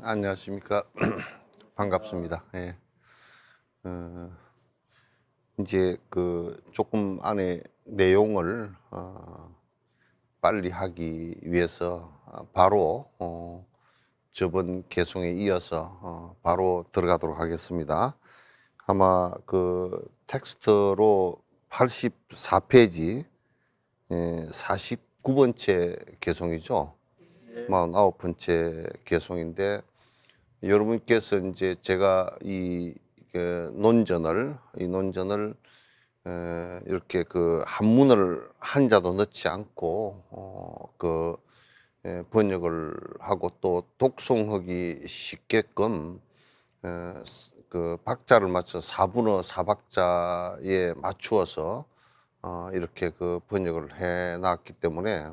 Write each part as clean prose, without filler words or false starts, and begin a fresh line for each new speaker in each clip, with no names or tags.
안녕하십니까. 반갑습니다. 예. 이제 조금 안에 내용을 빨리 하기 위해서 바로 저번 개송에 이어서 바로 들어가도록 하겠습니다. 아마 그 텍스트로 84페이지 49번째 개송이죠. 49번째 개송인데 여러분께서 이제 제가 이 논전을 이렇게 그 한문을 한자도 넣지 않고 번역을 하고 또 독송하기 쉽게끔 그 박자를 맞춰 사분어 사박자에 맞추어서 이렇게 그 번역을 해 놨기 때문에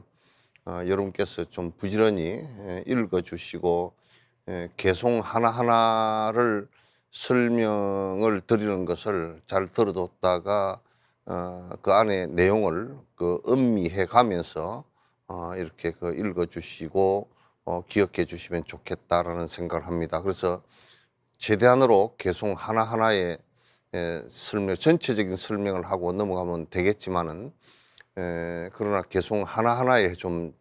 여러분께서 좀 부지런히 읽어 주시고 개송 하나하나를 설명을 드리는 것을 잘 들어뒀다가 그 안에 내용을 음미해 가면서 이렇게 읽어 주시고 기억해 주시면 좋겠다라는 생각을 합니다. 그래서 최대한으로 개송 하나하나의 전체적인 설명을 하고 넘어가면 되겠지만은 그러나 개송 하나하나에 좀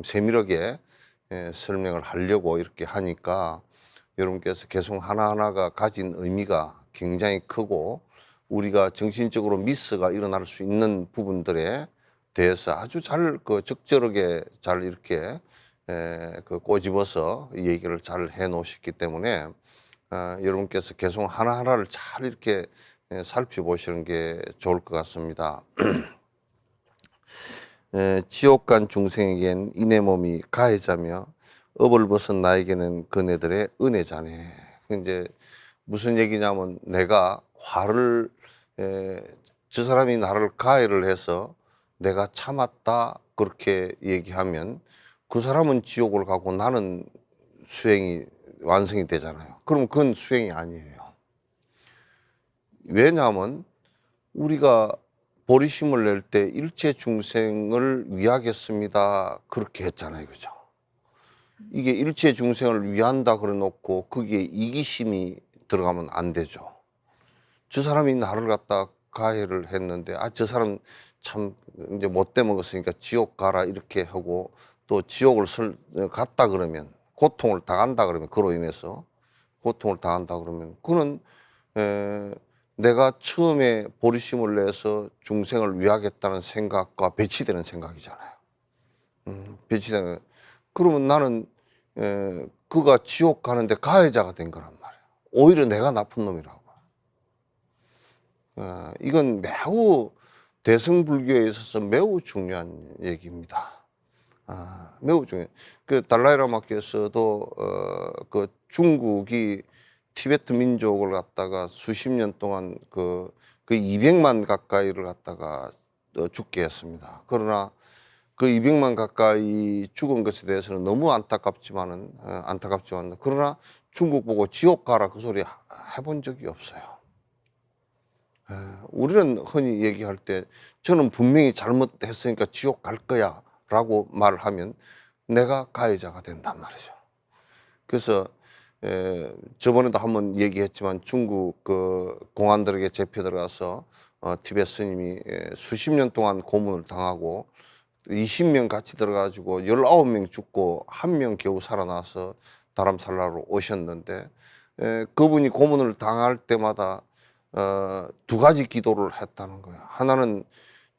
세밀하게 설명을 하려고 이렇게 하니까 여러분께서 개송 하나하나가 가진 의미가 굉장히 크고 우리가 정신적으로 미스가 일어날 수 있는 부분들에 대해서 아주 잘 적절하게 잘 이렇게 꼬집어서 얘기를 잘 해 놓으셨기 때문에 여러분께서 개송 하나하나를 잘 이렇게 살펴보시는 게 좋을 것 같습니다. 지옥 간 중생에겐 이내 몸이 가해자며 업을 벗은 나에게는 그네들의 은혜자네. 이제 무슨 얘기냐면 내가 화를 저 사람이 나를 가해를 해서 내가 참았다 그렇게 얘기하면 그 사람은 지옥을 가고 나는 수행이 완성이 되잖아요. 그럼 그건 수행이 아니에요. 왜냐하면 우리가 보리심을 낼 때 일체 중생을 위하겠습니다 그렇게 했잖아요. 그죠? 이게 일체 중생을 위한다 그래 놓고 거기에 이기심이 들어가면 안 되죠. 저 사람이 나를 갖다 가해를 했는데 저 사람 참 이제 못돼 먹었으니까 지옥 가라 이렇게 하고 또 지옥을 갔다 그러면 고통을 당한다 그러면 그로 인해서 고통을 당한다 그러면 그는 내가 처음에 보리심을 내서 중생을 위하겠다는 생각과 배치되는 생각이잖아요. 배치되는. 그러면 나는 그가 지옥 가는데 가해자가 된 거란 말이에요. 오히려 내가 나쁜 놈이라고. 이건 매우 대승불교에 있어서 매우 중요한 얘기입니다. 매우 중요해요. 그 달라이라마께서도 그 중국이 티베트 민족을 갖다가 수십 년 동안 그 200만 가까이를 갖다가 죽게 했습니다. 그러나 그 200만 가까이 죽은 것에 대해서는 너무 안타깝지만 그러나 중국 보고 지옥 가라 그 소리 해본 적이 없어요. 우리는 흔히 얘기할 때 저는 분명히 잘못했으니까 지옥 갈 거야 라고 말을 하면 내가 가해자가 된단 말이죠. 그래서 저번에도 한번 얘기했지만 중국 그 공안들에게 잡혀 들어가서 티베트 스님이 수십 년 동안 고문을 당하고 20명 같이 들어가지고 19명 죽고 1명 겨우 살아나서 다람살라로 오셨는데 그분이 고문을 당할 때마다 두 가지 기도를 했다는 거예요. 하나는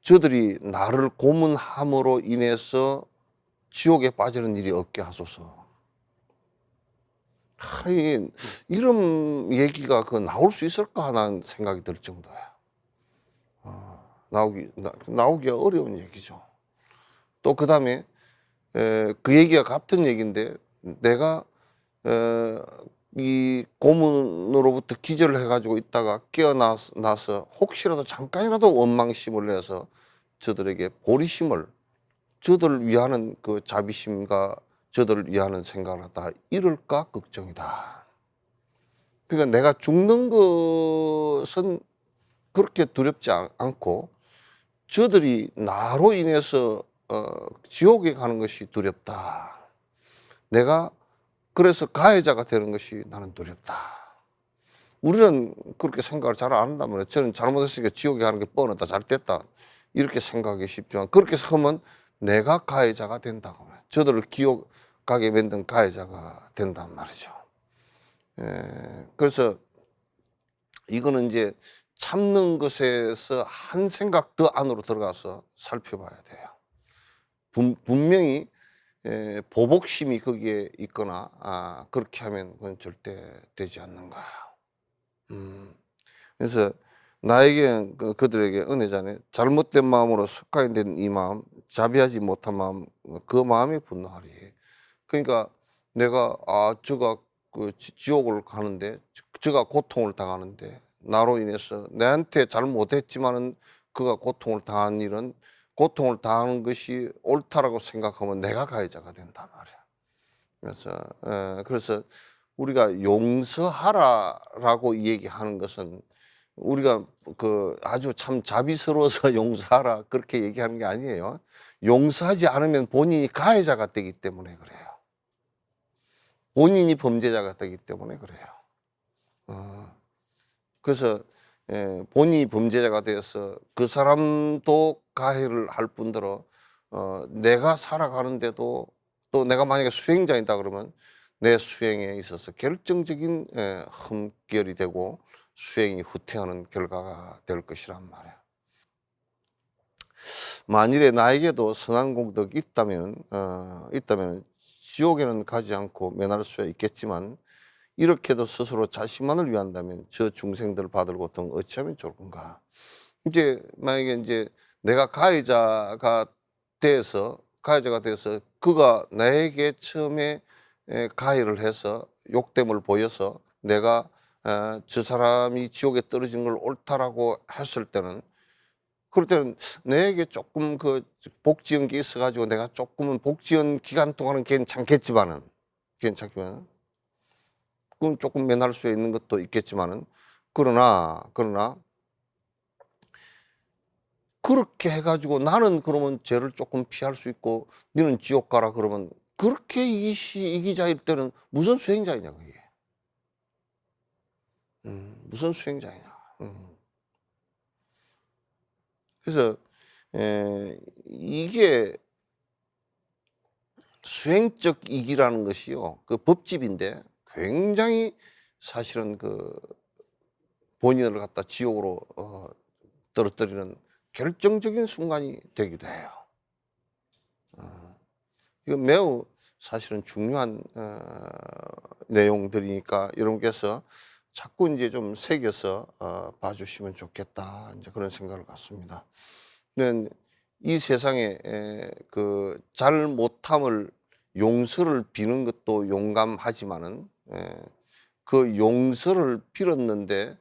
저들이 나를 고문함으로 인해서 지옥에 빠지는 일이 없게 하소서. 이런 얘기가 나올 수 있을까 하는 생각이 들 정도예요. 나오기가 어려운 얘기죠. 또 그 다음에 그 얘기가 같은 얘기인데 내가 이 고문으로부터 기절을 해가지고 있다가 깨어나서 혹시라도 잠깐이라도 원망심을 내서 저들에게 보리심을 저들을 위하는 그 자비심과 저들을 위하는 생각을 하다 이럴까 걱정이다. 그러니까 내가 죽는 것은 그렇게 두렵지 않고 저들이 나로 인해서 지옥에 가는 것이 두렵다. 내가 그래서 가해자가 되는 것이 나는 두렵다. 우리는 그렇게 생각을 잘 안 한단 말이에요. 저는 잘못했으니까 지옥에 가는 게 뻔하다, 잘 됐다, 이렇게 생각하기 쉽지만, 그렇게 하면 내가 가해자가 된다고 말해요. 저들을 기억 가게 만든 가해자가 된단 말이죠. 그래서 이거는 이제 참는 것에서 한 생각 더 안으로 들어가서 살펴봐야 돼요. 분명히 보복심이 거기에 있거나 그렇게 하면 그건 절대 되지 않는 거예요. 그래서 나에게 그들에게 은혜자네, 잘못된 마음으로 습관된 이 마음, 자비하지 못한 마음, 그 마음이 분노하리. 그러니까 내가 저가 그 지옥을 가는데, 저가 고통을 당하는데, 나로 인해서 내한테 잘못했지만은 그가 고통을 당한 일은, 고통을 당하는 것이 옳다라고 생각하면 내가 가해자가 된단 말이야. 그래서 우리가 용서하라라고 얘기하는 것은, 우리가 그 아주 참 자비스러워서 용서하라 그렇게 얘기하는 게 아니에요. 용서하지 않으면 본인이 가해자가 되기 때문에 그래요. 본인이 범죄자가 되기 때문에 그래요. 그래서 본인이 범죄자가 되어서 그 사람도 가해를 할 뿐더러 내가 살아가는데도, 또 내가 만약에 수행자이다 그러면 내 수행에 있어서 결정적인 흠결이 되고 수행이 후퇴하는 결과가 될 것이란 말이에요. 만일에 나에게도 선한 공덕이 있다면 지옥에는 가지 않고 면할 수 있겠지만, 이렇게도 스스로 자신만을 위한다면 저 중생들 받을 고통 어찌하면 좋을 건가. 이제 만약에 이제 내가 가해자가 돼서 그가 나에게 처음에 가해를 해서 욕됨을 보여서 내가 저 사람이 지옥에 떨어진 걸 옳다라고 했을 때는, 그럴 때는 내게 조금 그 복지한 게 있어가지고 내가 조금은 복지한 기간 동안은 괜찮겠지만 그건 조금 면할 수 있는 것도 있겠지만은, 그러나 그렇게 해가지고 나는 그러면 죄를 조금 피할 수 있고 너는 지옥 가라 그러면, 그렇게 이기자일 때는 무슨 수행자이냐 그게. 무슨 수행자이냐. 그래서 이게 수행적 이기라는 것이요, 그 법집인데 굉장히 사실은 그 본인을 갖다 지옥으로 떨어뜨리는 결정적인 순간이 되기도 해요. 이건 매우 사실은 중요한 내용들이니까 여러분께서 자꾸 이제 좀 새겨서 봐주시면 좋겠다, 이제 그런 생각을 갖습니다. 이 세상에 그 잘못함을 용서를 비는 것도 용감하지만은, 그 용서를 빌었는데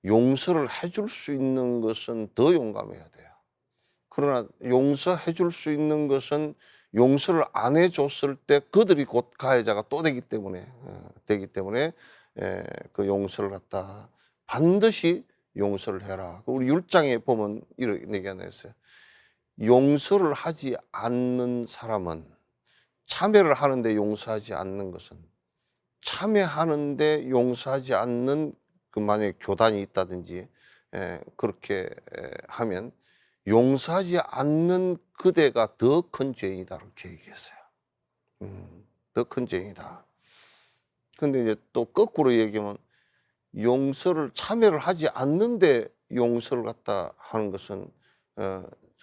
용서를 해줄 수 있는 것은 더 용감해야 돼요. 그러나 용서해 줄 수 있는 것은 용서를 안 해줬을 때 그들이 곧 가해자가 또 되기 때문에 그 용서를 갖다 반드시 용서를 해라. 우리 율장에 보면 이런 얘기 하나 있어요. 용서를 하지 않는 사람은, 참회를 하는데 용서하지 않는 것은, 참회하는데 용서하지 않는 그 만약에 교단이 있다든지 그렇게 하면 용서하지 않는 그대가 더 큰 죄인이다 이렇게 얘기했어요. 더 큰 죄인이다. 근데 이제 또 거꾸로 얘기하면, 참회를 하지 않는데 용서를 갖다 하는 것은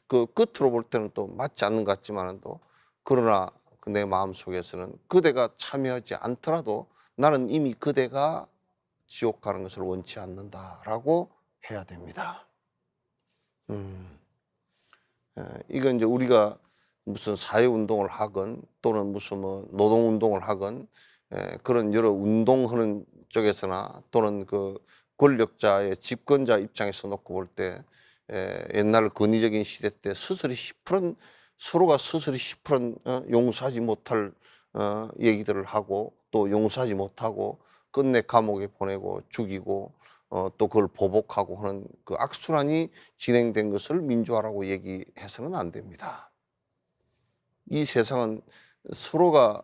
그 끝으로 볼 때는 또 맞지 않는 것 같지만은, 그러나 내 마음 속에서는 그대가 참여하지 않더라도 나는 이미 그대가 지옥 가는 것을 원치 않는다라고 해야 됩니다. 이건 이제 우리가 무슨 사회운동을 하건 또는 무슨 뭐 노동운동을 하건 그런 여러 운동하는 쪽에서나 또는 그 권력자의 집권자 입장에서 놓고 볼 때, 옛날 권위적인 시대 때 서로가 스스로 시퍼런 용서하지 못할 얘기들을 하고, 또 용서하지 못하고 끝내 감옥에 보내고 죽이고 또 그걸 보복하고 하는 그 악순환이 진행된 것을 민주화라고 얘기해서는 안 됩니다. 이 세상은 서로가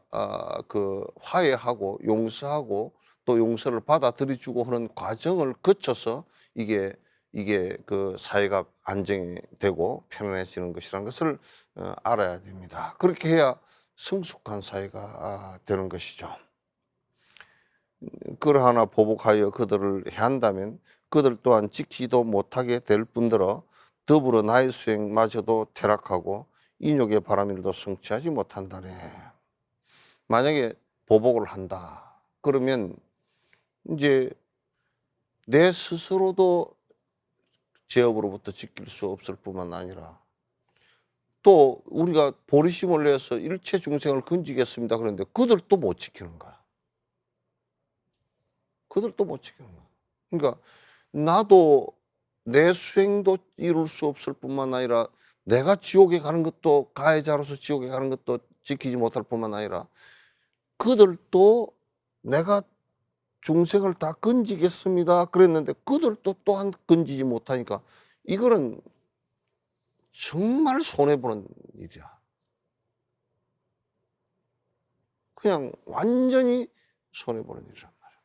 그 화해하고 용서하고 또 용서를 받아들여주고 하는 과정을 거쳐서 이게 그 사회가 안정이 되고 편안해지는 것이라는 것을 알아야 됩니다. 그렇게 해야 성숙한 사회가 되는 것이죠. 그러하나 보복하여 그들을 해한다면 그들 또한 지키지도 못하게 될 뿐더러 더불어 나의 수행마저도 퇴락하고 인욕의 바람일도 성취하지 못한다네. 만약에 보복을 한다 그러면 이제 내 스스로도 죄업으로부터 지킬 수 없을 뿐만 아니라 또 우리가 보리심을 내서 일체 중생을 건지겠습니다 그런데 그들도 못 지키는 거야. 그들도 못 지키는 거야. 그러니까 나도 내 수행도 이룰 수 없을 뿐만 아니라 내가 지옥에 가는 것도 가해자로서 지옥에 가는 것도 지키지 못할 뿐만 아니라 그들도 내가 중생을 다 건지겠습니다 그랬는데 그들도 또한 건지지 못하니까 이거는 정말 손해보는 일이야. 그냥 완전히 손해보는 일이란 말이야.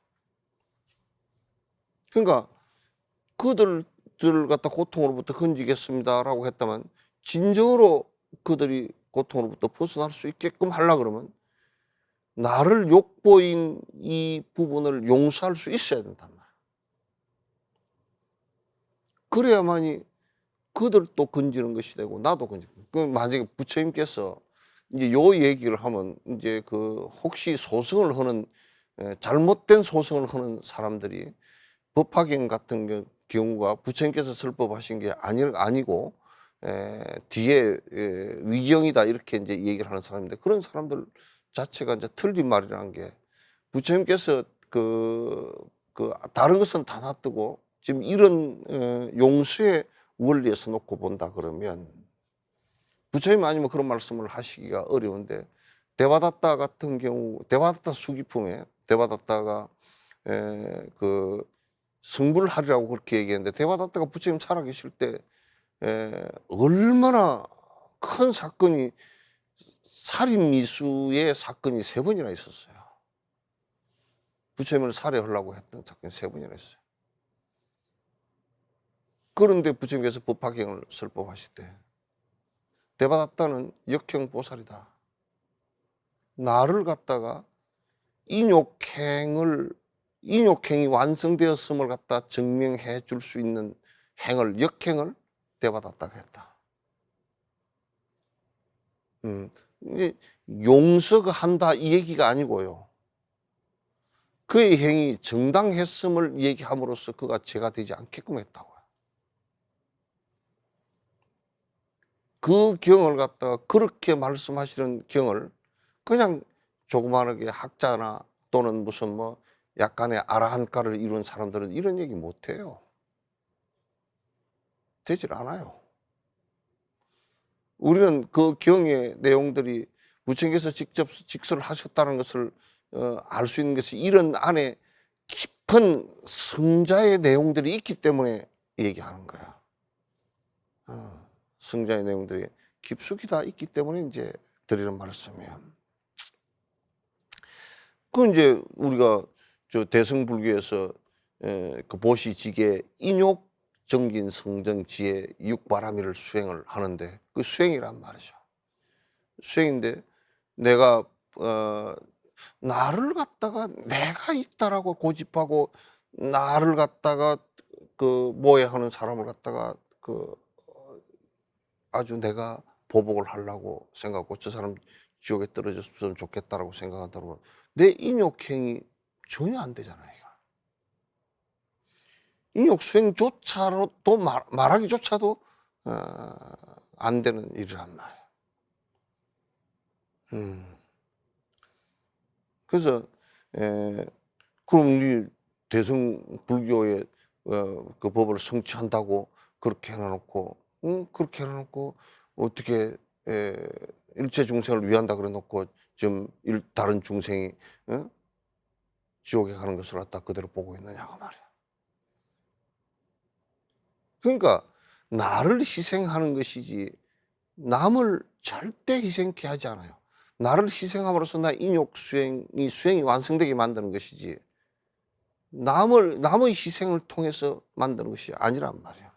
그러니까 그들을 갖다 고통으로부터 건지겠습니다라고 했다면 진정으로 그들이 고통으로부터 벗어날 수 있게끔 하려 그러면 나를 욕보인 이 부분을 용서할 수 있어야 된단 말이야. 그래야만이 그들도 건지는 것이 되고 나도 건지는 거야. 그럼 만약에 부처님께서 이제 요 얘기를 하면 이제 그 혹시 소송을 하는 잘못된 소송을 하는 사람들이 법화경 같은 경우가 부처님께서 설법하신 게 아니고 뒤에 위경이다 이렇게 이제 얘기를 하는 사람인데 그런 사람들 자체가 이제 틀린 말이라는 게 부처님께서 그 다른 것은 다 놔두고 지금 이런 용서의 원리에서 놓고 본다 그러면 부처님 아니면 그런 말씀을 하시기가 어려운데 대바다타 같은 경우 대바다타 수기품에 대바다타가 그 성불하리라고 그렇게 얘기했는데 대바다타가 부처님 살아계실 때 얼마나 큰 사건이 살인미수의 사건이 3번이나 있었어요. 부처님을 살해하려고 했던 사건이 3번이나 있어요. 그런데 부처님께서 법화경을 설법하실 때 대바다타는 역행보살이다. 나를 갖다가 인욕행이 완성되었음을 갖다 증명해 줄 수 있는 역행을 대바다타가 했다. 이게 용서가 한다 이 얘기가 아니고요. 그의 행위 정당했음을 얘기함으로써 그가 죄가 되지 않게끔 했다고요. 그 경을 갖다가 그렇게 말씀하시는 경을 그냥 조그마하게 학자나 또는 무슨 뭐 약간의 아라한가를 이룬 사람들은 이런 얘기 못해요. 되질 않아요. 우리는 그 경의 내용들이 부처님께서 직접 직설을 하셨다는 것을 알 수 있는 것이 이런 안에 깊은 성자의 내용들이 있기 때문에 얘기하는 거야. 성자의 내용들이 깊숙이 다 있기 때문에 이제 드리는 말씀이에요. 그 이제 우리가 저 대승불교에서 그 보시지계 인욕 정긴 성정 지혜 육바라밀을 수행을 하는데 그 수행이란 말이죠. 수행인데 내가 나를 갖다가 내가 있다라고 고집하고 나를 갖다가 그 모해하는 사람을 갖다가 그 아주 내가 보복을 하려고 생각하고 저 사람 지옥에 떨어졌으면 좋겠다라고 생각한다면 내 인욕행위 전혀 안 되잖아요. 인욕 수행조차도 말하기조차도 안 되는 일이란 말이에요. 그래서 그럼 우리 대승불교의 그 법을 성취한다고 그렇게 해놔놓고 그렇게 해놔놓고 어떻게 일체 중생을 위한다 그래놓고 지금 다른 중생이 지옥에 가는 것을 갖다 그대로 보고 있느냐고 말이야. 그러니까 나를 희생하는 것이지 남을 절대 희생케 하지 않아요. 나를 희생함으로써 나 인욕 수행이 완성되게 만드는 것이지 남의 희생을 통해서 만드는 것이 아니란 말이야.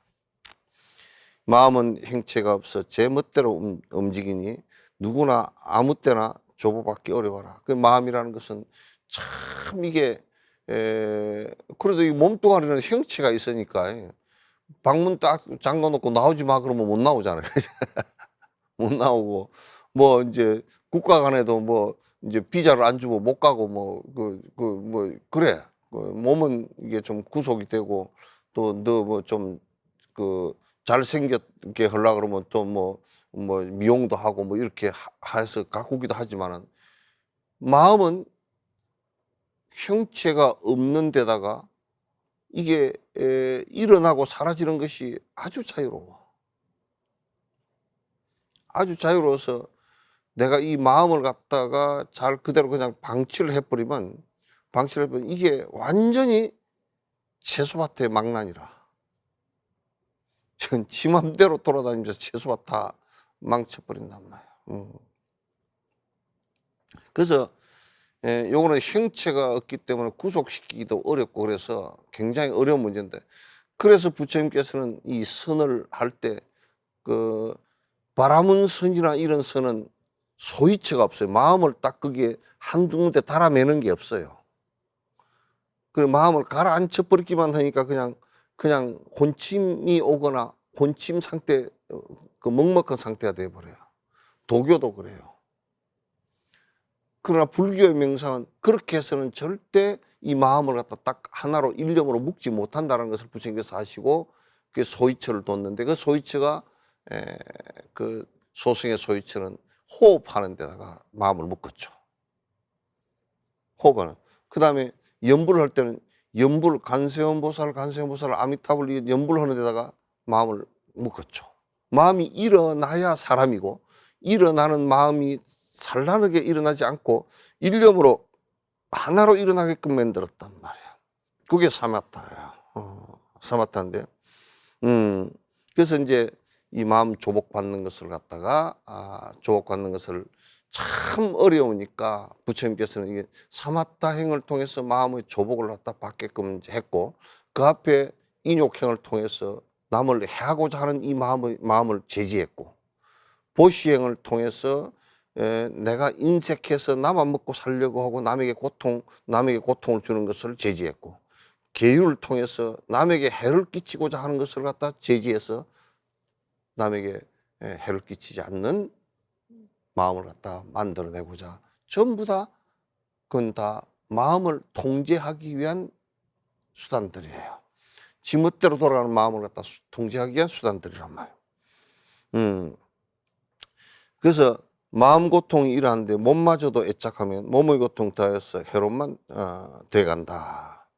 마음은 형체가 없어 제 멋대로 움직이니 누구나 아무 때나 조보받기 어려워라. 그 마음이라는 것은 참 이게 그래도 이 몸뚱아리는 형체가 있으니까 방문 딱 잠궈 놓고 나오지 마 그러면 못 나오잖아요. 못 나오고 뭐 이제 국가 간에도 뭐 이제 비자를 안 주고 못 가고 뭐 뭐 그래. 몸은 이게 좀 구속이 되고 또 너 뭐 좀 잘생겼게 하려고 그러면 또 뭐 미용도 하고 뭐 이렇게 해서 갖고 오기도 하지만은 마음은 형체가 없는 데다가 이게 일어나고 사라지는 것이 아주 자유로워. 아주 자유로워서 내가 이 마음을 갖다가 잘 그대로 그냥 방치를 해버리면 이게 완전히 채소밭의 망나니라. 지 맘대로 돌아다니면서 채소밭 다 망쳐버린단 말이야. 그래서 요거는 형체가 없기 때문에 구속시키기도 어렵고 그래서 굉장히 어려운 문제인데 그래서 부처님께서는 이 선을 할 때 바람은 선이나 이런 선은 소위처가 없어요. 마음을 딱 거기에 한두 군데 달아매는 게 없어요. 그 마음을 가라앉혀 버리기만 하니까 그냥 혼침이 오거나 혼침 상태, 먹먹한 상태가 돼버려요. 도교도 그래요. 그러나 불교의 명상은 그렇게 해서는 절대 이 마음을 갖다 딱 하나로 일념으로 묶지 못한다는 것을 부처님께서 하시고 그 소위처를 뒀는데 그 소위처가 그 소승의 소위처는 호흡하는 데다가 마음을 묶었죠. 호흡하는. 그 다음에 연불을 할 때는 간세음보살, 아미타불 연불을 하는 데다가 마음을 묶었죠. 마음이 일어나야 사람이고 일어나는 마음이 산란하게 일어나지 않고 일념으로 하나로 일어나게끔 만들었단 말이야. 그게 사마타야. 사마타인데, 그래서 이제 이 마음 조복받는 것을 갖다가 조복받는 것을 참 어려우니까 부처님께서는 이게 사마타행을 통해서 마음의 조복을 갖다 받게끔 했고 그 앞에 인욕행을 통해서 남을 해하고자 하는 이 마음을 제지했고 보시행을 통해서 내가 인색해서 나만 먹고 살려고 하고 남에게 고통을 주는 것을 제지했고 계율을 통해서 남에게 해를 끼치고자 하는 것을 갖다 제지해서 남에게 해를 끼치지 않는 마음을 갖다 만들어내고자 전부 다 그건 다 마음을 통제하기 위한 수단들이에요. 지멋대로 돌아가는 마음을 갖다 통제하기 위한 수단들이란 말이에요. 그래서 마음 고통이 일하는데 몸마저도 애착하면 몸의 고통 더해서 해로만 돼간다.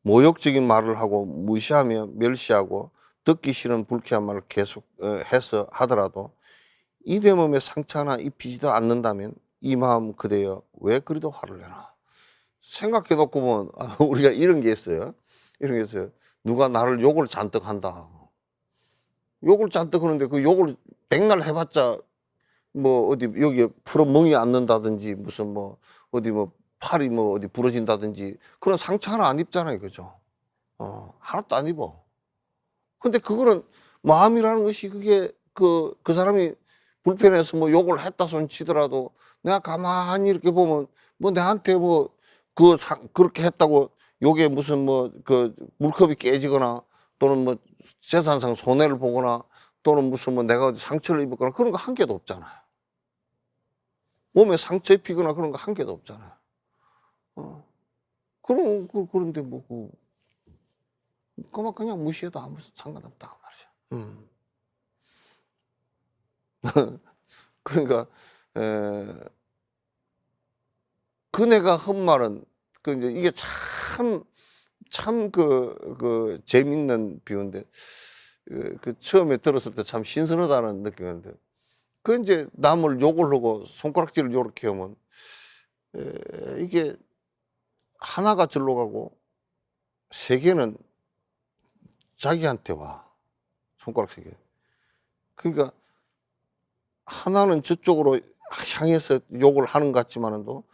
모욕적인 말을 하고 무시하며 멸시하고 듣기 싫은 불쾌한 말을 계속 해서 하더라도 이내 몸에 상처 하나 입히지도 않는다면 이 마음 그대여 왜 그리도 화를 내나. 생각해 놓고 보면 우리가 이런 게 있어요. 누가 나를 욕을 잔뜩 한다. 욕을 잔뜩 하는데 그 욕을 백날 해봤자 뭐 어디 여기에 풀어 멍이 앉는다든지 무슨 뭐 어디 뭐 팔이 뭐 어디 부러진다든지 그런 상처 하나 안 입잖아요. 그죠? 하나도 안 입어. 근데 그거는 마음이라는 것이 그게 그 사람이 불편해서 뭐 욕을 했다 손 치더라도 내가 가만히 이렇게 보면 뭐 내한테 뭐 그렇게 했다고 욕에 무슨 뭐 물컵이 깨지거나 또는 뭐 재산상 손해를 보거나 또는 무슨 뭐 내가 어디 상처를 입었거나 그런 거 한 개도 없잖아요. 몸에 상처 입히거나 그런 거 한 개도 없잖아요. 그런데 뭐 그냥 무시해도 아무 상관없다 말이죠. 그러니까 그네가 한 말은 이제 이게 참 재밌는 비유인데 처음에 들었을 때 참 신선하다는 느낌이었는데 이제 남을 욕을 하고 손가락질을 요렇게 하면 이게 하나가 절로 가고 세 개는 자기한테 와. 손가락 세 개. 그러니까 하나는 저쪽으로 향해서 욕을 하는 것 같지만도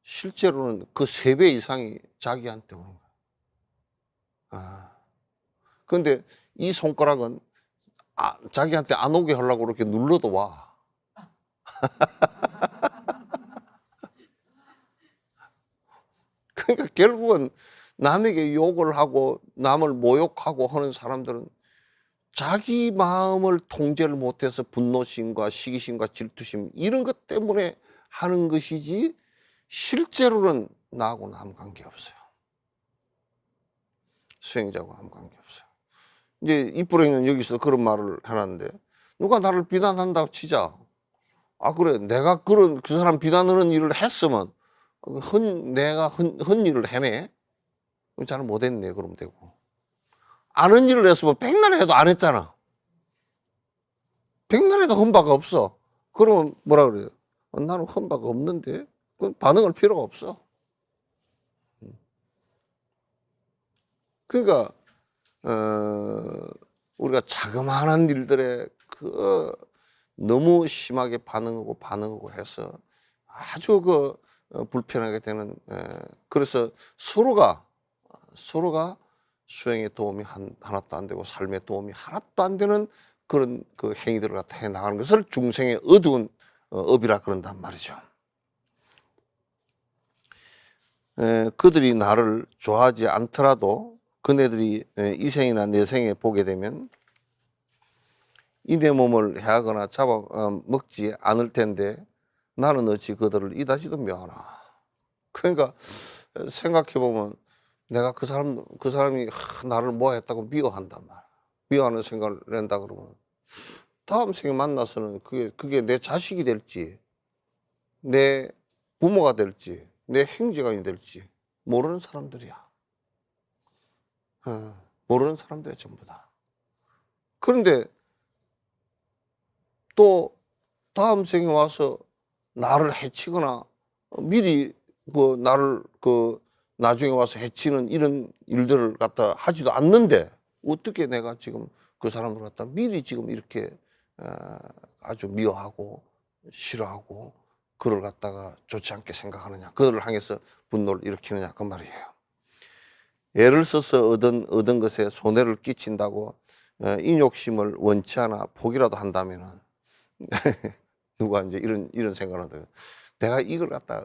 실제로는 그 3배 이상이 자기한테 오는 거야. 그런데 이 손가락은 자기한테 안 오게 하려고 이렇게 눌러도 와. 그러니까 결국은 남에게 욕을 하고 남을 모욕하고 하는 사람들은 자기 마음을 통제를 못해서 분노심과 시기심과 질투심 이런 것 때문에 하는 것이지 실제로는 나하고는 아무 관계없어요. 수행자하고 아무 관계없어요. 이제 이쁘랭이는 여기서 그런 말을 해놨는데 누가 나를 비난한다고 치자. 그래 내가 그 사람 비난하는 일을 했으면 내가 헌 일을 해내. 잘 못했네 그러면 되고. 아는 일을 했으면 백날 해도 안 했잖아. 백날 해도 헌 바가 없어. 그러면 뭐라 그래요? 나는 헌 바가 없는데 반응할 필요가 없어. 그러니까 우리가 자그마한 일들에 너무 심하게 반응하고 해서 아주 불편하게 되는 그래서 서로가 수행에 도움이 하나도 안 되고 삶에 도움이 하나도 안 되는 그런 행위들을 갖다 해 나가는 것을 중생의 어두운 업이라 그런단 말이죠. 그들이 나를 좋아하지 않더라도 그네들이 이생이나 내생에 보게 되면 이 내 몸을 해하거나 잡아 먹지 않을 텐데 나는 어찌 그들을 이다지도 묘하나. 그러니까 생각해 보면 내가 그 사람이 나를 뭐 했다고 미워한단 말이야. 미워하는 생각을 낸다 그러면 다음 생에 만나서는 그게 내 자식이 될지 내 부모가 될지 내 형제가 될지 모르는 사람들이야. 모르는 사람들이 전부 다. 그런데 또 다음 생에 와서 나를 해치거나 미리 나를 나중에 와서 해치는 이런 일들을 갖다 하지도 않는데 어떻게 내가 지금 그 사람을 갖다 미리 지금 이렇게 아주 미워하고 싫어하고 그를 갖다가 좋지 않게 생각하느냐, 그들을 향해서 분노를 일으키느냐 그 말이에요. 애를 써서 얻은 것에 손해를 끼친다고 이 욕심을 원치 않아 포기라도 한다면은 누가 이제 이런 생각을 하더라고요. 내가 이걸 갖다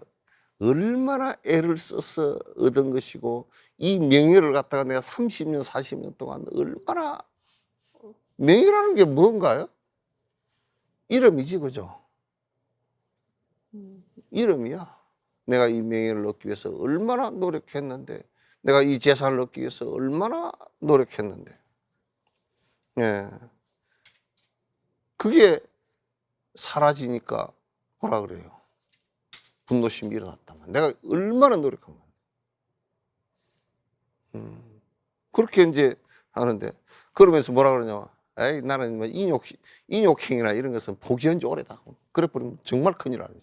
얼마나 애를 써서 얻은 것이고 이 명예를 갖다가 내가 30년 40년 동안 얼마나 명예라는 게 뭔가요? 이름이지 그죠? 이름이야. 내가 이 명예를 얻기 위해서 얼마나 노력했는데 내가 이 재산을 얻기 위해서 얼마나 노력했는데 그게 사라지니까 뭐라 그래요? 분노심이 일어났다면 내가 얼마나 노력한 거야. 그렇게 이제 하는데 그러면서 뭐라 그러냐? 에이 나는 뭐 인욕행위나 이런 것은 포기한 지 오래다. 그래 버리면 정말 큰일 나지.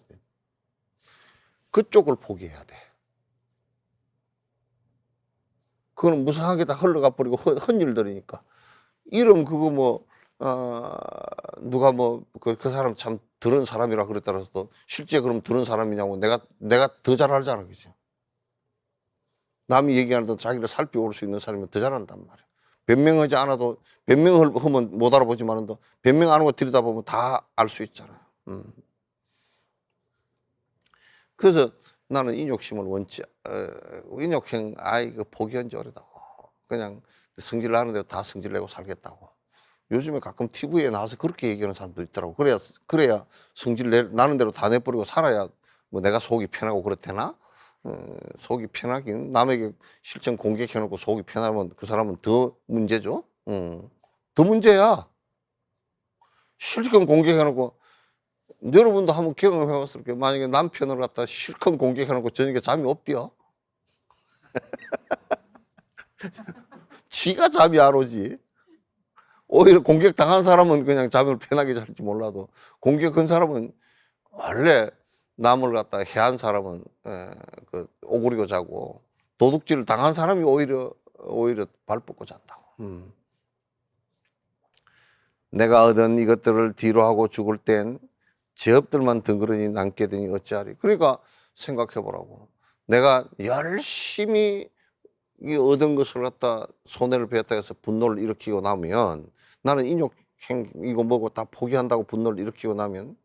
그쪽을 포기해야 돼. 그거는 무상하게 다 흘러가 버리고 헌 일들이니까. 이름 그거 누가 그 사람 참 들은 사람이라 그랬더라도 실제 그럼 들은 사람이냐고 내가 더 잘 알잖아, 그죠? 남이 얘기하는 자기를 살펴볼 수 있는 사람이 더 잘한단 말이야. 변명하지 않아도 변명을 하면 못 알아보지만도 변명 안 하고 들여다보면 다 알 수 있잖아요. 그래서 나는 인욕심을 인욕행 그 포기한 지 오래다고. 그냥 성질 나는 대로 다 성질 내고 살겠다고. 요즘에 가끔 TV에 나와서 그렇게 얘기하는 사람도 있더라고. 그래야 성질 나는 대로 다 내버리고 살아야 뭐 내가 속이 편하고 그렇대나? 속이 편하긴 남에게 실정 공격해놓고 속이 편하면 그 사람은 더 문제죠. 더 문제야. 실컷 공격해놓고 여러분도 한번 경험해봤을 게 만약에 남편을 갖다 실컷 공격해놓고 저녁에 잠이 없디요. 지가 잠이 안 오지. 오히려 공격당한 사람은 그냥 잠을 편하게 잘지 몰라도 공격한 사람은 원래 남을 갖다 해한 사람은 오그리고 자고 도둑질을 당한 사람이 오히려 발 뻗고 잔다고. 내가 얻은 이것들을 뒤로 하고 죽을 땐 죄업들만 덩그러니 남게 되니 어찌하리. 그러니까 생각해 보라고. 내가 열심히 이 얻은 것을 갖다 손해를 배웠다 해서 분노를 일으키고 나면, 나는 인욕행 이거 뭐고 다 포기한다고 분노를 일으키고 나면,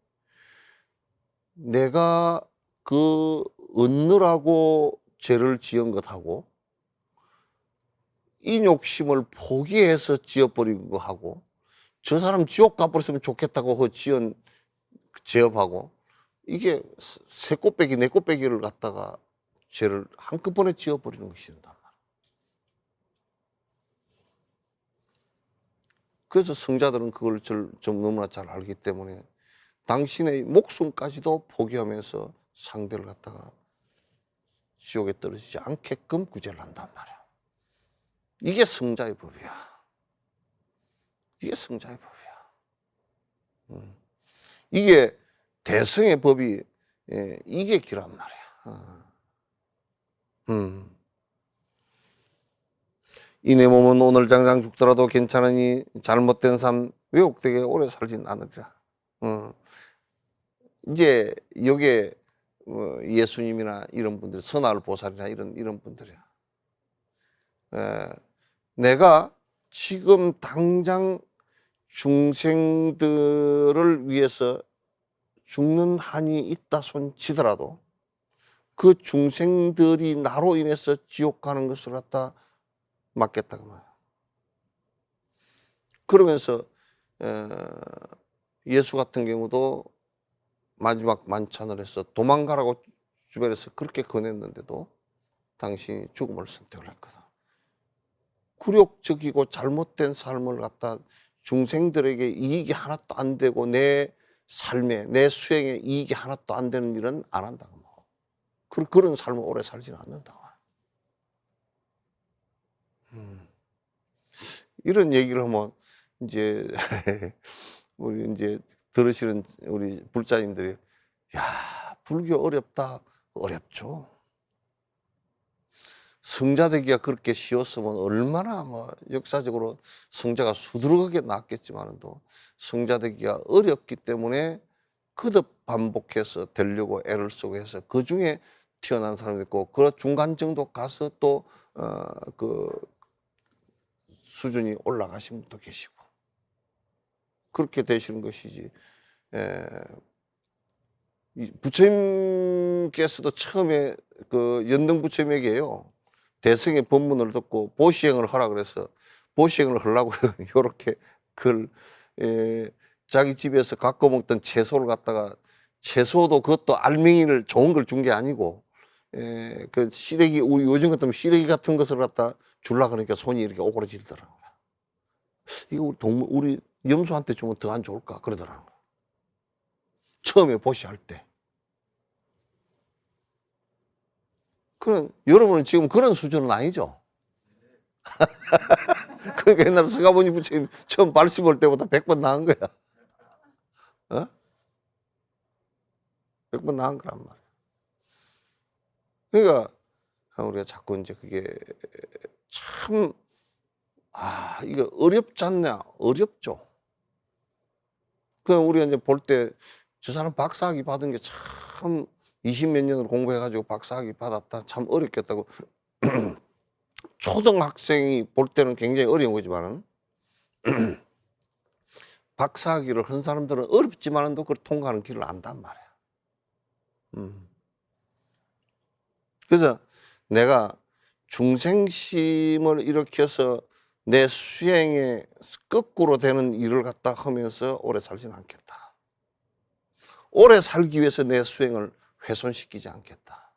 내가 그 얻느라고 죄를 지은 것하고 인욕심을 포기해서 지어버린 거하고, 저 사람 지옥 가버렸으면 좋겠다고 그 지은 죄업하고, 이게 세 꽃배기 네 꽃배기를 갖다가 죄를 한꺼번에 지어버리는 것이다. 그래서 성자들은 그걸 좀 너무나 잘 알기 때문에 당신의 목숨까지도 포기하면서 상대를 갖다가 지옥에 떨어지지 않게끔 구제를 한단 말이야. 이게 성자의 법이야. 이게 성자의 법이야. 이게 대성의 법이, 이게 기란 말이야. 이 내 몸은 오늘 당장 죽더라도 괜찮으니 잘못된 삶 왜곡되게 오래 살진 않으리라. 이제 여기에 예수님이나 이런 분들, 선할 보살이나 이런 분들이야. 내가 지금 당장 중생들을 위해서 죽는 한이 있다 손치더라도 그 중생들이 나로 인해서 지옥 가는 것을 갖다 막겠다 그 말이야. 그러면서 예수 같은 경우도 마지막 만찬을 해서 도망가라고 주변에서 그렇게 권했는데도 당신이 죽음을 선택을 했거든. 굴욕적이고 잘못된 삶을 갖다 중생들에게 이익이 하나도 안 되고 내 삶에, 내 수행에 이익이 하나도 안 되는 일은 안 한다고. 그런 삶을 오래 살지는 않는다. 이런 얘기를 하면 이제 우리 이제 들으시는 우리 불자님들이, 야, 불교 어렵다. 어렵죠. 성자 되기가 그렇게 쉬웠으면 얼마나 역사적으로 성자가 수두룩하게 나왔겠지만도 성자 되기가 어렵기 때문에 거듭 반복해서 되려고 애를 쓰고 해서 그 중에 튀어나온 사람도 있고, 그 중간 정도 가서 또 그 수준이 올라가신 분도 계시고 그렇게 되시는 것이지. 부처님께서도 처음에 그 연등 부처님에게요, 대승의 법문을 듣고 보시행을 하라 그래서 보시행을 하려고 요렇게 그걸 자기 집에서 갖고 먹던 채소를 갖다가, 채소도 그것도 알맹이를 좋은 걸 준 게 아니고 그 시래기, 우리 요즘 같으면 시래기 같은 것을 갖다 주려고 하니까 손이 이렇게 오그라지더라고요. 이거 우리 염소한테 주면 더 안 좋을까 그러더라고요. 처음에 보시할 때. 그럼 여러분은 지금 그런 수준은 아니죠? 그러니까 옛날에 서가모니 부처님 처음 발심 올 때보다 100번 나은 거야. 100번 나은 거란 말이야. 그러니까 우리가 자꾸 이제 그게 참, 이거 어렵지 않냐? 어렵죠. 그 우리가 이제 볼 때 저 사람 박사학위 받은 게 참 20몇 년을 공부해가지고 박사학위 받았다. 참 어렵겠다고. 초등학생이 볼 때는 굉장히 어려운 거지만은 박사학위를 한 사람들은 어렵지만도 그걸 통과하는 길을 안단 말이야. 그래서 내가 중생심을 일으켜서 내 수행에 거꾸로 되는 일을 갖다 하면서 오래 살지는 않겠다. 오래 살기 위해서 내 수행을 훼손시키지 않겠다.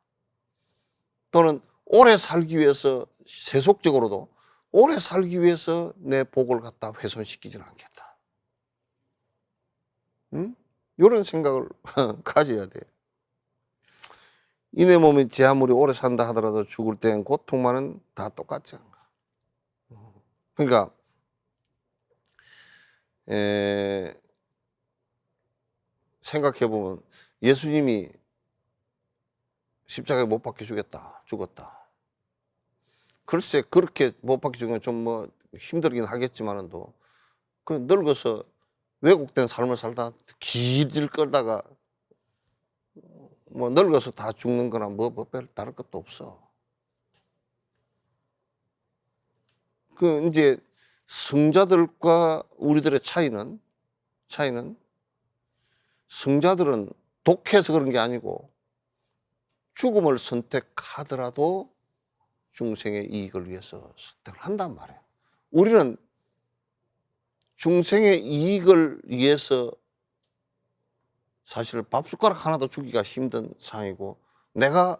또는 오래 살기 위해서, 세속적으로도 오래 살기 위해서 내 복을 갖다 훼손시키지는 않겠다. 이런 생각을 가져야 돼. 이내 몸이 제 아무리 오래 산다 하더라도 죽을 땐 고통만은 다 똑같지 않나. 그러니까 생각해 보면 예수님이 십자가에 못 박혀 죽었다. 글쎄 그렇게 못 박혀 죽으면 좀 힘들긴 하겠지만도 그 늙어서 왜곡된 삶을 살다 길질 끌다가 뭐 늙어서 다 죽는 거나 별 다를 것도 없어. 그 이제 성자들과 우리들의 차이는 성자들은 독해서 그런 게 아니고 죽음을 선택하더라도 중생의 이익을 위해서 선택을 한단 말이에요. 우리는 중생의 이익을 위해서 사실 밥숟가락 하나도 주기가 힘든 상황이고, 내가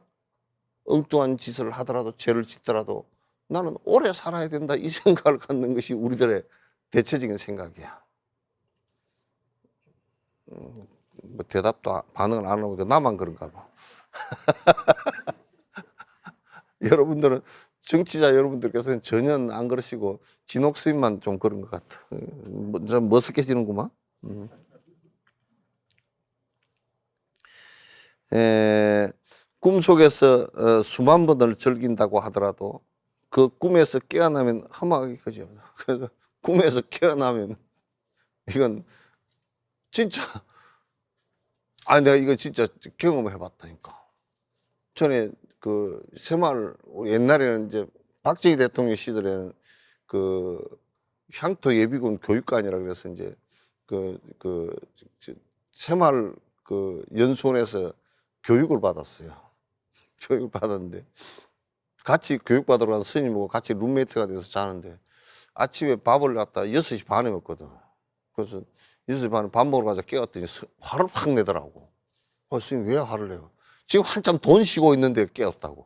엉뚱한 짓을 하더라도, 죄를 짓더라도 나는 오래 살아야 된다, 이 생각을 갖는 것이 우리들의 대체적인 생각이야. 뭐 대답도 반응을 안 하고 나만 그런가 봐. 여러분들은, 정치자 여러분들께서는 전혀 안 그러시고 진옥스님만 좀 그런 것 같아. 좀 머쓱해지는구만. 꿈속에서 수만 번을 즐긴다고 하더라도 그 꿈에서 깨어나면 허망하게 그죠. 그래서 꿈에서 깨어나면 이건 진짜, 내가 이거 진짜 경험을 해봤다니까. 전에 그 새마을, 옛날에는 이제 박정희 대통령 시절에는 그 향토 예비군 교육관이라 그래서 이제 새마을 그 연수원에서 교육을 받았어요. 교육을 받았는데 같이 교육받으러 간 스님하고 같이 룸메이트가 돼서 자는데 아침에 밥을 갖다 6시 반에 먹거든. 그래서 6시 반에 밥 먹으러 가자 깨웠더니 화를 확 내더라고. 스님 왜 화를 내요? 지금 한참 돈 쉬고 있는데 깨웠다고.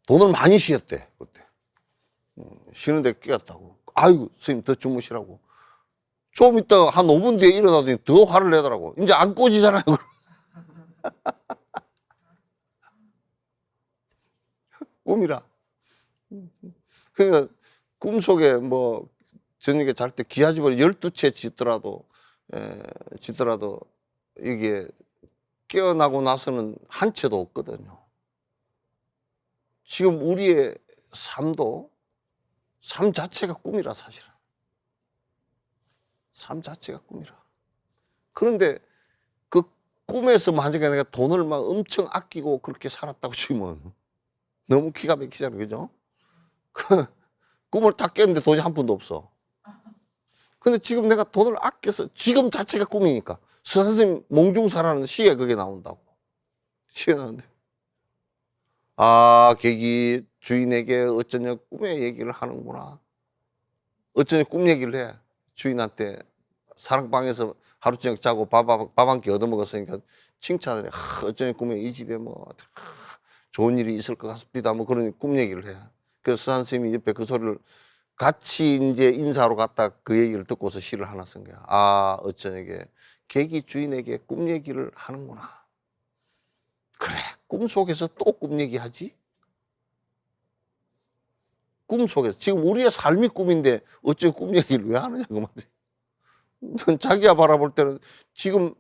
돈을 많이 쉬었대 그때. 쉬는데 깨웠다고. 아이고 스님 더 주무시라고. 좀 있다가 한 5분 뒤에 일어나더니 더 화를 내더라고. 이제 안 꺼지잖아요. 꿈이라. 그러니까 꿈속에 뭐 저녁에 잘 때 기하집을 12채 짓더라도 이게 깨어나고 나서는 한 채도 없거든요. 지금 우리의 삶 자체가 꿈이라, 사실은. 삶 자체가 꿈이라. 그런데 그 꿈에서 만약에 내가 돈을 막 엄청 아끼고 그렇게 살았다고 치면 너무 기가 막히잖아요. 그죠? 그 꿈을 다 깼는데 돈이 한 푼도 없어. 근데 지금 내가 돈을 아껴서, 지금 자체가 꿈이니까. 선생님 몽중사라는 시에 그게 나온다고. 시에 나오는데, 걔기 주인에게 어쩌냐 꿈의 얘기를 하는구나. 어쩌냐 꿈 얘기를 해. 주인한테 사랑방에서 하루 저녁 자고 밥 한 끼 얻어먹었으니까 칭찬을 해. 어쩌냐 꿈에 이 집에 뭐 좋은 일이 있을 것 같습니다. 뭐 그런 꿈 얘기를 해. 그래서 선생님이 옆에 그 소리를 같이 이제 인사하러 갔다 그 얘기를 듣고서 시를 하나 쓴 거야. 어쩌냐게 계기 주인에게 꿈 얘기를 하는구나. 그래, 꿈속에서 또 꿈 얘기하지? 꿈속에서. 지금 우리의 삶이 꿈인데 어째 꿈 얘기를 왜 하느냐 그 말이야. 자기가 바라볼 때는, 지금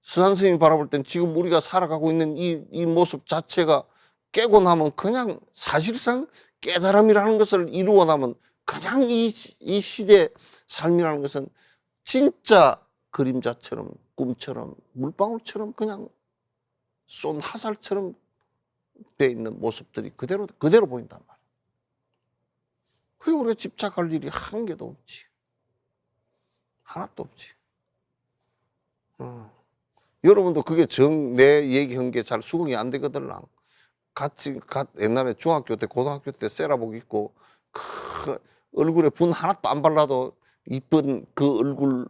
선생님이 바라볼 때는 지금 우리가 살아가고 있는 이 모습 자체가 깨고 나면 그냥 사실상 깨달음이라는 것을 이루어 나면 그냥 이 시대의 삶이라는 것은 진짜 그림자처럼, 꿈처럼, 물방울처럼 그냥 쏜 화살처럼 돼 있는 모습들이 그대로 보인단 말이야. 그게 우리가 집착할 일이 한 개도 없지. 하나도 없지. 여러분도 그게 내 얘기한 게 잘 수긍이 안 되거든. 옛날에 중학교 때, 고등학교 때 세라복 입고 얼굴에 분 하나도 안 발라도 이쁜 그 얼굴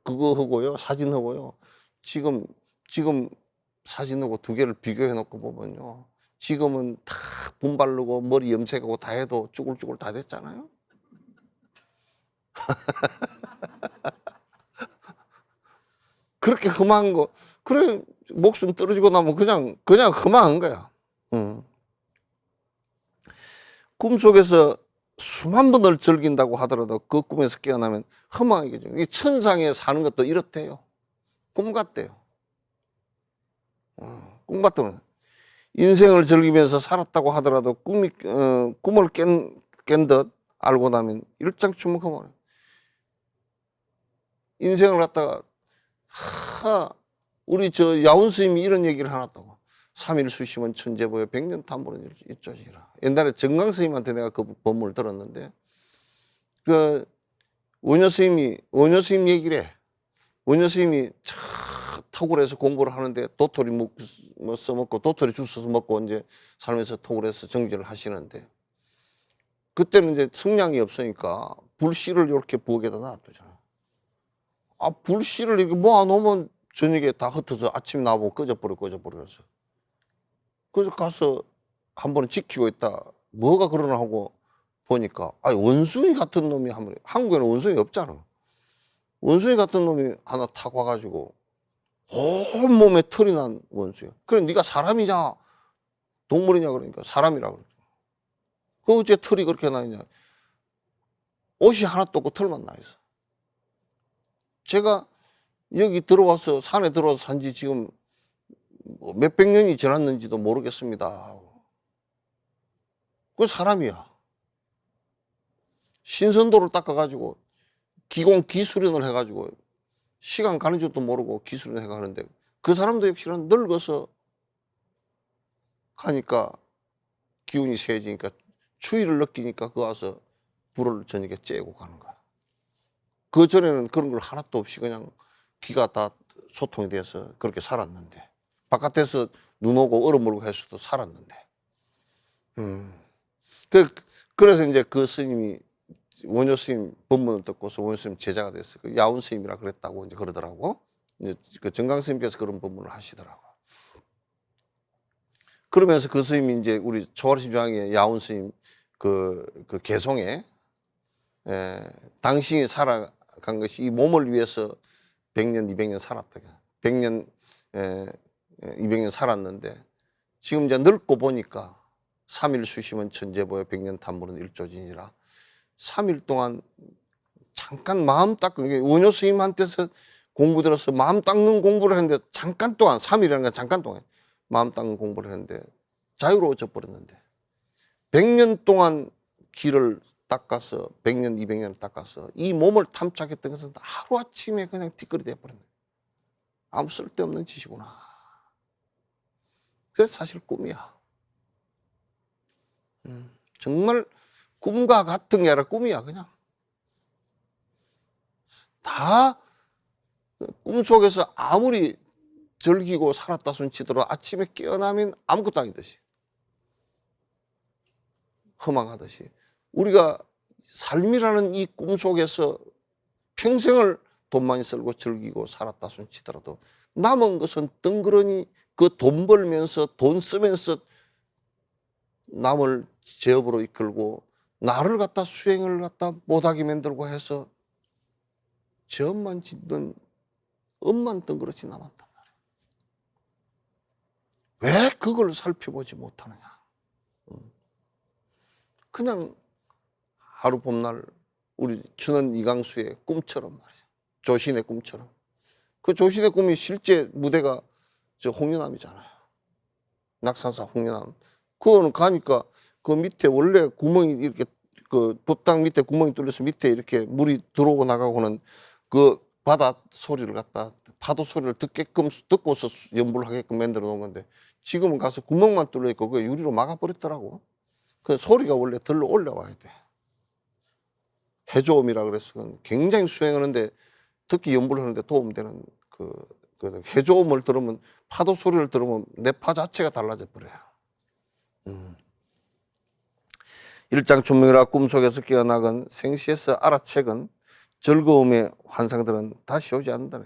그거 하고요, 사진하고요. 지금 사진하고 두 개를 비교해 놓고 보면요, 지금은 다 분 바르고 머리 염색하고 다 해도 쭈글쭈글 다 됐잖아요. 그렇게 험한 거, 그래, 목숨 떨어지고 나면 그냥 험한 거야. 꿈속에서 수만 번을 즐긴다고 하더라도 그 꿈에서 깨어나면 허망하겠죠. 이 천상에 사는 것도 이렇대요. 꿈 같대요. 꿈 같다면 인생을 즐기면서 살았다고 하더라도 꿈을 깬 듯 알고 나면 일장춘몽하면 인생을 갖다가 우리 저 야운 스님이 이런 얘기를 해놨다고. 3일 수심은 천재보여 100년 탐보는 일조지라. 옛날에 정강 스님한테 내가 그 법문을 들었는데 그 원효 스님 얘기를 해. 원효 스님이 토굴에서 공부를 하는데 도토리 뭐 써먹고 도토리 주워서 먹고 이제 살면서 토굴에서 정지를 하시는데 그때는 이제 성냥이 없으니까 불씨를 이렇게 부엌에다 놔두잖아. 불씨를 이렇게 모아놓으면 저녁에 다 흩어져 아침에 나보고 꺼져버려서. 그래서 가서 한 번은 지키고 있다. 뭐가 그러나 하고 보니까 원숭이 같은 놈이 한국에는 원숭이 없잖아. 원숭이 같은 놈이 하나 타고 와가지고 온몸에 털이 난 원숭이. 그래 네가 사람이냐 동물이냐 그러니까 사람이라고 그러죠. 그 어째 털이 그렇게 나 있냐. 옷이 하나도 없고 털만 나 있어. 제가 여기 들어와서 산에 들어와서 산지 지금 몇백 년이 지났는지도 모르겠습니다. 그 사람이야. 신선도를 닦아가지고 기공 기수련을 해가지고 시간 가는 줄도 모르고 기술을 해가는데 그 사람도 역시는 늙어서 가니까 기운이 세지니까 추위를 느끼니까 그 와서 불을 저녁에 쬐고 가는 거야. 그 전에는 그런 걸 하나도 없이 그냥 기가 다 소통이 돼서 그렇게 살았는데 바깥에서 눈 오고 얼음 물고 해서도 살았는데 그래서 이제 그 스님이 원효 스님 법문을 듣고서 원효 스님 제자가 됐어요. 그 야운 스님이라 그랬다고 이제 그러더라고. 이제 그 정강 스님께서 그런 법문을 하시더라고. 그러면서 그 스님이 이제 우리 초월심 중앙에 야운 스님 그 개송에 당신이 살아간 것이 이 몸을 위해서 100년, 200년 살았다. 100년, 200년 살았는데 지금 이제 늙고 보니까 3일 수심은 천재보여 100년 탐보는 일조진이라 3일 동안 잠깐 마음 닦는 원효 스님한테서 공부 들어서 마음 닦는 공부를 했는데 잠깐 동안 3일이라는 건 잠깐 동안 마음 닦는 공부를 했는데 자유로워져 버렸는데 100년 동안 길을 닦아서 100년, 200년을 닦아서 이 몸을 탐착했던 것은 하루아침에 그냥 뒷거리 돼버렸네. 아무 쓸데없는 짓이구나. 그게 사실 꿈이야. 정말 꿈과 같은 게 아니라 꿈이야 그냥. 다 꿈속에서 아무리 즐기고 살았다 손치더라도 아침에 깨어나면 아무것도 아니듯이 허망하듯이 우리가 삶이라는 이 꿈속에서 평생을 돈 많이 쓸고 즐기고 살았다 손치더라도 남은 것은 덩그러니 그 돈 벌면서 돈 쓰면서 남을 제업으로 이끌고 나를 갖다 수행을 갖다 못하게 만들고 해서 제업만 짓는 업만 덩그렇이 남았단 말이에요. 왜 그걸 살펴보지 못하느냐. 그냥 하루 봄날 우리 춘원 이강수의 꿈처럼 말이죠. 조신의 꿈처럼. 그 조신의 꿈이 실제 무대가 저 홍련암이잖아요. 낙산사 홍련암. 그거는 가니까 그 밑에 원래 구멍이 이렇게 그 법당 밑에 구멍이 뚫려서 밑에 이렇게 물이 들어오고 나가고는 그 바다 소리를 갖다 파도 소리를 듣고서 연부를 하게끔 만들어 놓은 건데 지금은 가서 구멍만 뚫려 있고 그 유리로 막아버렸더라고. 그 소리가 원래 들러 올라와야 돼. 해조음이라 그래서 굉장히 수행하는데 듣기 연부를 하는데 도움되는 그 해조음을 들으면 파도 소리를 들으면 내 파 자체가 달라져 버려요. 일장춘몽이라 꿈속에서 깨어나건 생시에서 알아채건 즐거움의 환상들은 다시 오지 않는다네.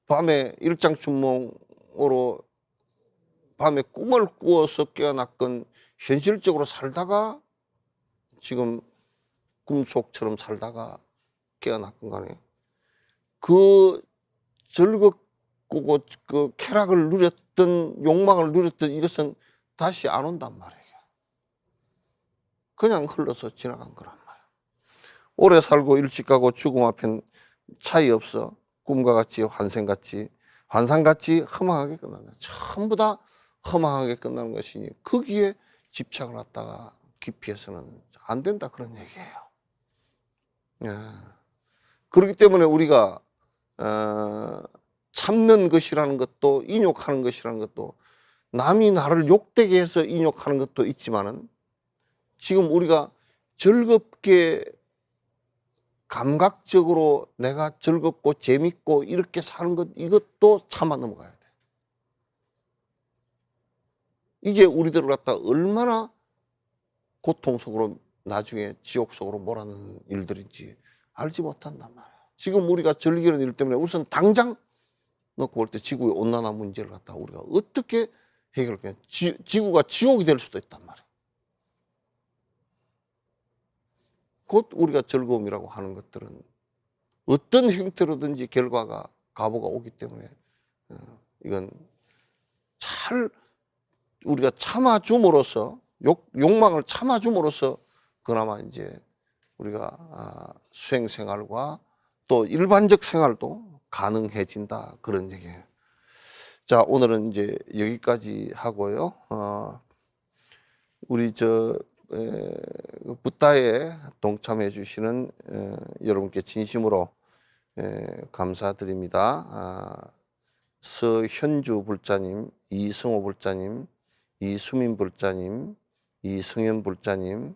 밤에 일장춘몽으로 밤에 꿈을 꾸어서 깨어났건 현실적으로 살다가 지금 꿈속처럼 살다가 깨어났건 간에 그 즐겁고 그 쾌락을 누렸던 욕망을 누렸던 이것은 다시 안 온단 말이에요. 그냥 흘러서 지나간 거란 말이에요. 오래 살고 일찍 가고 죽음 앞엔 차이 없어. 꿈과 같이 환상같이 허망하게 끝난다. 전부 다 허망하게 끝나는 것이니 거기에 집착을 갖다가 깊이 해서는 안 된다 그런 얘기예요. 예. 그렇기 때문에 우리가 참는 것이라는 것도, 인욕하는 것이라는 것도, 남이 나를 욕되게 해서 인욕하는 것도 있지만은, 지금 우리가 즐겁게 감각적으로 내가 즐겁고 재밌고 이렇게 사는 것, 이것도 참아 넘어가야 돼. 이게 우리들을 갖다 얼마나 고통 속으로, 나중에 지옥 속으로 몰아넣는 일들인지 알지 못한단 말이야. 지금 우리가 즐기는 일 때문에 우선 당장 놓고 볼 때 지구의 온난화 문제를 갖다가 우리가 어떻게 해결할까요? 지구가 지옥이 될 수도 있단 말이야. 곧 우리가 즐거움이라고 하는 것들은 어떤 형태로든지 결과가, 가보가 오기 때문에 이건 잘 우리가 참아줌으로써, 욕망을 참아줌으로써 그나마 이제 우리가 수행 생활과 또 일반적 생활도 가능해진다, 그런 얘기예요. 자, 오늘은 이제 여기까지 하고요. 우리 붓다에 동참해 주시는 여러분께 진심으로 감사드립니다. 서현주 불자님, 이승호 불자님, 이수민 불자님, 이승현 불자님,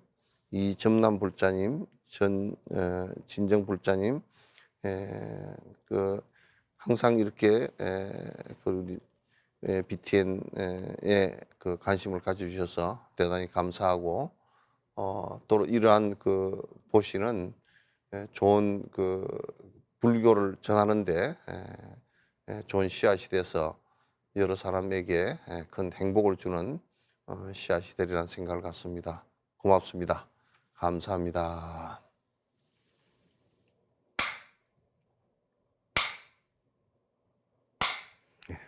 이점남 불자님, 진정 불자님, 항상 이렇게 BTN에 그 관심을 가져주셔서 대단히 감사하고, 또 이러한 보시는 좋은 불교를 전하는데 좋은 씨앗이 돼서 여러 사람에게 큰 행복을 주는 씨앗이 되리라는 생각을 갖습니다. 고맙습니다. 감사합니다. 예.